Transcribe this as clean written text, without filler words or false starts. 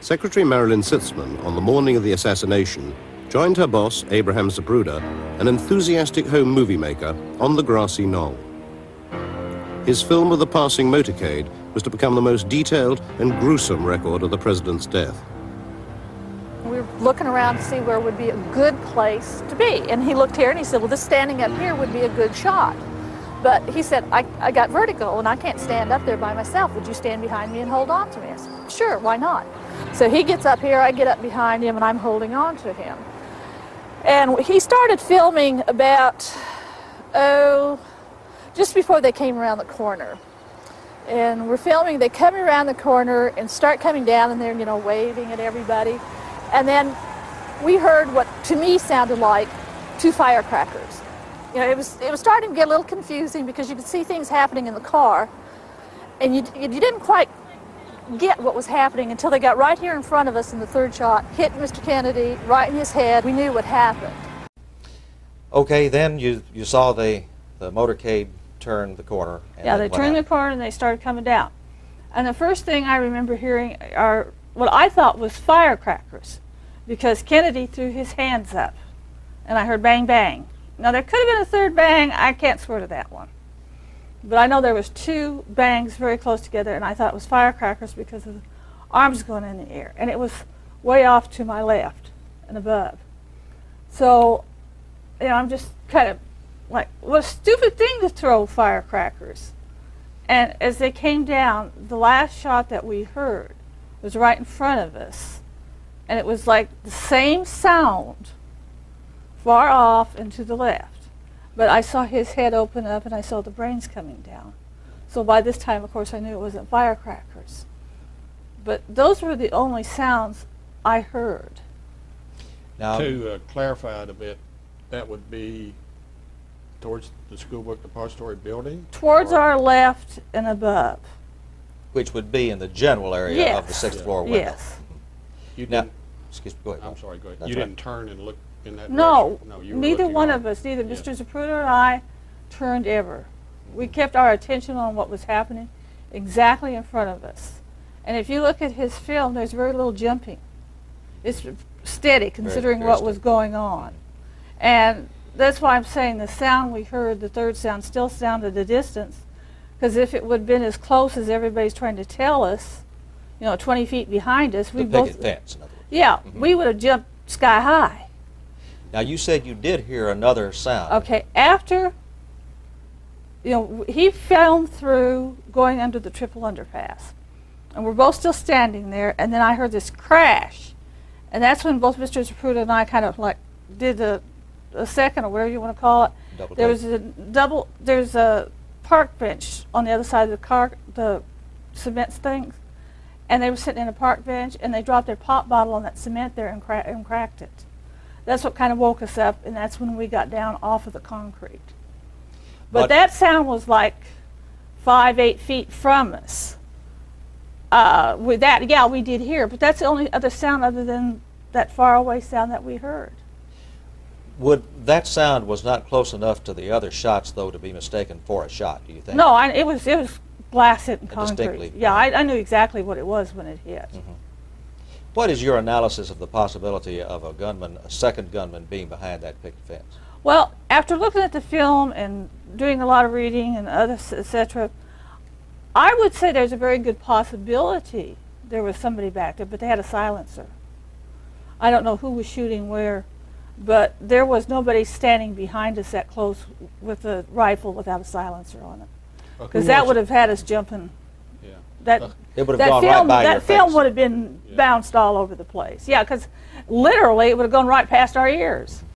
Secretary Marilyn Sitzman, on the morning of the assassination, joined her boss, Abraham Zapruder, an enthusiastic home movie maker, on the grassy knoll. His film of the passing motorcade was to become the most detailed and gruesome record of the president's death. We were looking around to see where would be a good place to be. And he looked here and he said, well, this standing up here would be a good shot. But he said, I got vertigo and I can't stand up there by myself. Would you stand behind me and hold on to me? I said, sure, why not? So he gets up here, I get up behind him, and I'm holding on to him. And he started filming about, just before they came around the corner. And we're filming, they come around the corner and start coming down, and they're, you know, waving at everybody. And then we heard what to me sounded like 2 firecrackers. You know, it was starting to get a little confusing because you could see things happening in the car, and you didn't quite get what was happening until they got right here in front of us in the third shot, hit Mr. Kennedy right in his head. We knew what happened. Okay, then you saw the motorcade turn the corner. And yeah, they turned the corner and they started coming down. And the first thing I remember hearing are what I thought was firecrackers, because Kennedy threw his hands up, and I heard bang, bang. Now, there could have been a third bang. I can't swear to that one. But I know there was 2 bangs very close together, and I thought it was firecrackers because of the arms going in the air. And it was way off to my left and above. So, you know, I'm just kind of like, what a stupid thing to throw firecrackers. And as they came down, the last shot that we heard was right in front of us. And it was like the same sound far off and to the left. But I saw his head open up and I saw the brains coming down. So by this time, of course, I knew it wasn't firecrackers. But those were the only sounds I heard. Now, to clarify it a bit, that would be towards the school book depository building? Towards our left and above. Which would be in the general area of the 6th floor window. Yes. You now, excuse me, go ahead. I'm sorry, go ahead. That's You right. didn't turn and look in that No, direction? No, you were neither looking one on. of us, neither Yeah. Mr. Zapruder or I turned ever. We kept our attention on what was happening exactly in front of us. And if you look at his film, there's very little jumping. It's steady considering very what was going on. And that's why I'm saying the sound we heard, the third sound, still sounded a distance. Because if it would have been as close as everybody's trying to tell us, you know, 20 feet behind us, we both... picket fence, in other words. Yeah, we would have jumped sky high. Now, you said you did hear another sound. Okay, after, you know, he filmed through going under the triple underpass. And we're both still standing there, and then I heard this crash. And that's when both Mr. Zapruder and I kind of like did a second, or whatever you want to call it. There's a park bench on the other side of the car, the cement things. And they were sitting in a park bench, and they dropped their pop bottle on that cement there and cracked it. That's what kind of woke us up, and that's when we got down off of the concrete. But that sound was like 5-8 feet from us. With that, yeah, we did hear, but that's the only other sound other than that faraway sound that we heard. That sound was not close enough to the other shots, though, to be mistaken for a shot, do you think? No, it was glass hitting concrete. Distinctly. Yeah, I knew exactly what it was when it hit. Mm-hmm. What is your analysis of the possibility of a second gunman being behind that picket fence? Well, after looking at the film and doing a lot of reading and others, etc., I would say there's a very good possibility there was somebody back there, but they had a silencer. I don't know who was shooting where, but there was nobody standing behind us that close with a rifle without a silencer on it. Because that would have had us jumping. Yeah. It would have gone right by your face. That film would have been bounced all over the place. Yeah, because literally it would have gone right past our ears.